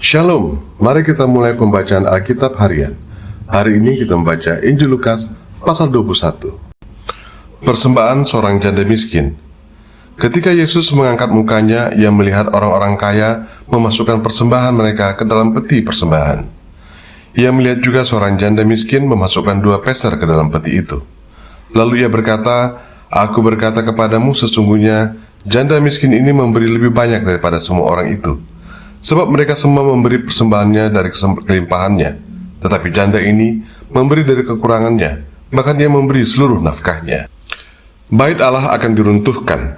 Shalom, mari kita mulai pembacaan Alkitab harian. Hari ini kita membaca Injil Lukas pasal 21. Persembahan seorang janda miskin. Ketika Yesus mengangkat mukanya, ia melihat orang-orang kaya memasukkan persembahan mereka ke dalam peti persembahan. Ia melihat juga seorang janda miskin memasukkan 2 peser ke dalam peti itu. Lalu ia berkata, "Aku berkata kepadamu, sesungguhnya janda miskin ini memberi lebih banyak daripada semua orang itu. Sebab mereka semua memberi persembahannya dari kelimpahannya, tetapi janda ini memberi dari kekurangannya, bahkan dia memberi seluruh nafkahnya." Bait Allah akan diruntuhkan.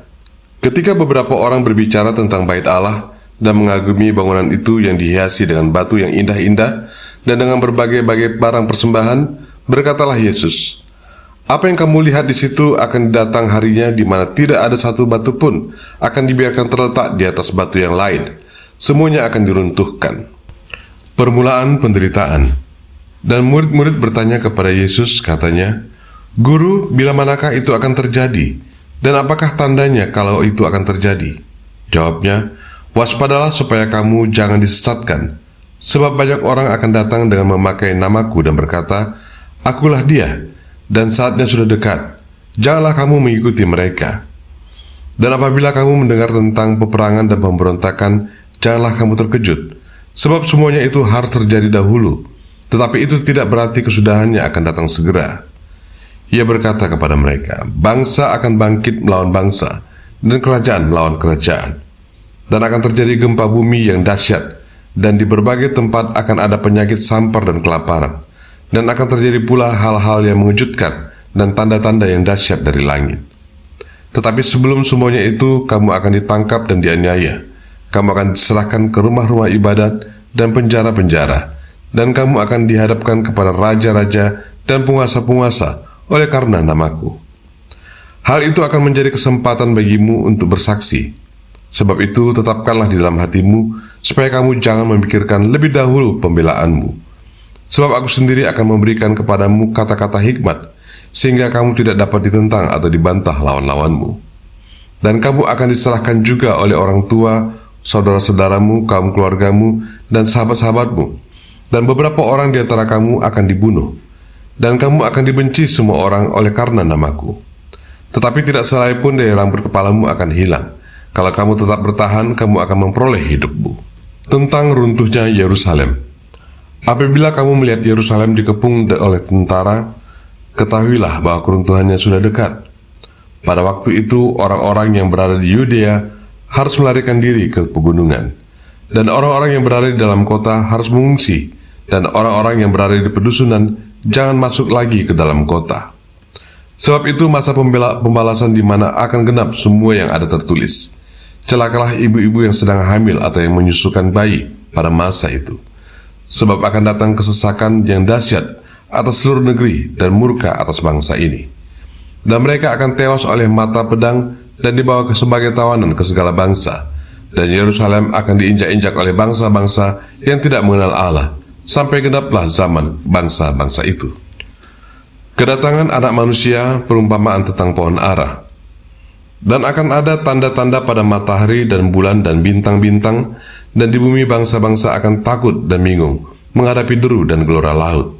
Ketika beberapa orang berbicara tentang bait Allah dan mengagumi bangunan itu yang dihiasi dengan batu yang indah-indah dan dengan berbagai-bagai barang persembahan, berkatalah Yesus, "Apa yang kamu lihat di situ akan datang harinya di mana tidak ada satu batu pun akan dibiarkan terletak di atas batu yang lain. Semuanya akan diruntuhkan." Permulaan penderitaan. Dan murid-murid bertanya kepada Yesus, katanya, "Guru, bila manakah itu akan terjadi? Dan apakah tandanya kalau itu akan terjadi?" Jawabnya, "Waspadalah supaya kamu jangan disesatkan. Sebab banyak orang akan datang dengan memakai namaku dan berkata, 'Akulah dia,' dan saatnya sudah dekat. Janganlah kamu mengikuti mereka. Dan apabila kamu mendengar tentang peperangan dan pemberontakan, janganlah kamu terkejut, sebab semuanya itu harus terjadi dahulu, tetapi itu tidak berarti kesudahannya akan datang segera." Ia berkata kepada mereka, "Bangsa akan bangkit melawan bangsa, dan kerajaan melawan kerajaan. Dan akan terjadi gempa bumi yang dahsyat, dan di berbagai tempat akan ada penyakit sampar dan kelaparan. Dan akan terjadi pula hal-hal yang mengejutkan dan tanda-tanda yang dahsyat dari langit. Tetapi sebelum semuanya itu, kamu akan ditangkap dan dianiaya. Kamu akan diserahkan ke rumah-rumah ibadat dan penjara-penjara, dan kamu akan dihadapkan kepada raja-raja dan penguasa-penguasa oleh karena namaku. Hal itu akan menjadi kesempatan bagimu untuk bersaksi. Sebab itu tetapkanlah di dalam hatimu, supaya kamu jangan memikirkan lebih dahulu pembelaanmu. Sebab aku sendiri akan memberikan kepadamu kata-kata hikmat, sehingga kamu tidak dapat ditentang atau dibantah lawan-lawanmu. Dan kamu akan diserahkan juga oleh orang tua, saudara-saudaramu, kaum keluargamu, dan sahabat-sahabatmu. Dan beberapa orang di antara kamu akan dibunuh. Dan kamu akan dibenci semua orang oleh karena namaku. Tetapi tidak sehelai pun dari rambut kepalamu akan hilang. Kalau kamu tetap bertahan, kamu akan memperoleh hidupmu." Tentang runtuhnya Yerusalem. Apabila kamu melihat Yerusalem dikepung oleh tentara, ketahuilah bahwa keruntuhannya sudah dekat. Pada waktu itu, orang-orang yang berada di Yudea harus melarikan diri ke pegunungan, dan orang-orang yang berada di dalam kota harus mengungsi, dan orang-orang yang berada di pedusunan jangan masuk lagi ke dalam kota. Sebab itu masa pembalasan di mana akan genap semua yang ada tertulis. Celakalah ibu-ibu yang sedang hamil atau yang menyusukan bayi pada masa itu. Sebab akan datang kesesakan yang dahsyat atas seluruh negeri dan murka atas bangsa ini. Dan mereka akan tewas oleh mata pedang dan dibawa sebagai tawanan ke segala bangsa. Dan Yerusalem akan diinjak-injak oleh bangsa-bangsa yang tidak mengenal Allah, sampai genaplah zaman bangsa-bangsa itu. Kedatangan anak manusia, perumpamaan tentang pohon ara. Dan akan ada tanda-tanda pada matahari dan bulan dan bintang-bintang, dan di bumi bangsa-bangsa akan takut dan bingung menghadapi deru dan gelora laut.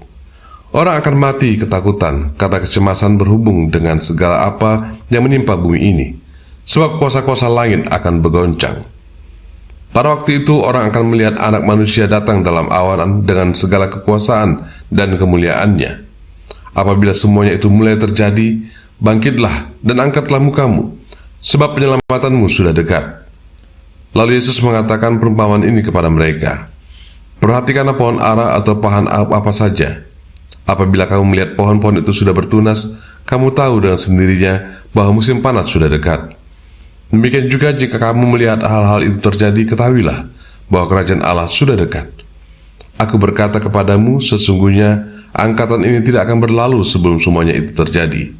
Orang akan mati ketakutan karena kecemasan berhubung dengan segala apa yang menimpa bumi ini, sebab kuasa-kuasa langit akan bergoncang. Pada waktu itu orang akan melihat anak manusia datang dalam awan dengan segala kekuasaan dan kemuliaannya. Apabila semuanya itu mulai terjadi, bangkitlah dan angkatlah mukamu, sebab penyelamatanmu sudah dekat. Lalu Yesus mengatakan perumpamaan ini kepada mereka. "Perhatikanlah pohon ara atau pohon apa saja. Apabila kamu melihat pohon-pohon itu sudah bertunas, kamu tahu dengan sendirinya bahwa musim panas sudah dekat. Demikian juga jika kamu melihat hal-hal itu terjadi, ketahuilah bahwa kerajaan Allah sudah dekat. Aku berkata kepadamu, sesungguhnya angkatan ini tidak akan berlalu sebelum semuanya itu terjadi.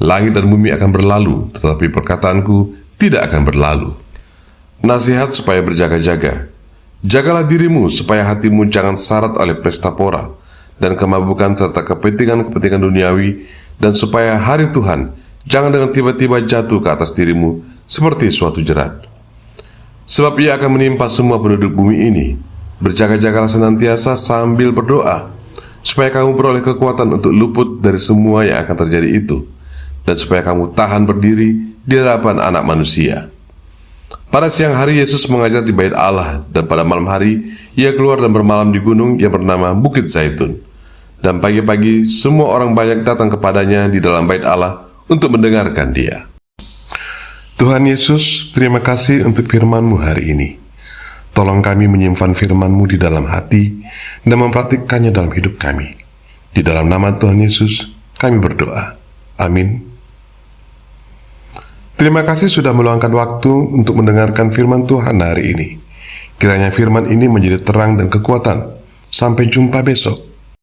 Langit dan bumi akan berlalu, tetapi perkataanku tidak akan berlalu." Nasihat supaya berjaga-jaga. Jagalah dirimu supaya hatimu jangan syarat oleh pesta pora dan kemabukan serta kepentingan-kepentingan duniawi, dan supaya hari Tuhan jangan dengan tiba-tiba jatuh ke atas dirimu seperti suatu jerat. Sebab ia akan menimpa semua penduduk bumi ini. Berjaga-jagalah senantiasa sambil berdoa, supaya kamu beroleh kekuatan untuk luput dari semua yang akan terjadi itu, dan supaya kamu tahan berdiri di hadapan Anak Manusia. Pada siang hari Yesus mengajar di Bait Allah, dan pada malam hari Ia keluar dan bermalam di gunung yang bernama Bukit Zaitun. Dan pagi-pagi semua orang banyak datang kepadanya di dalam Bait Allah untuk mendengarkan Dia. Tuhan Yesus, terima kasih untuk firman-Mu hari ini. Tolong kami menyimpan firman-Mu di dalam hati dan mempraktikkannya dalam hidup kami. Di dalam nama Tuhan Yesus, kami berdoa. Amin. Terima kasih sudah meluangkan waktu untuk mendengarkan firman Tuhan hari ini. Kiranya firman ini menjadi terang dan kekuatan. Sampai jumpa besok.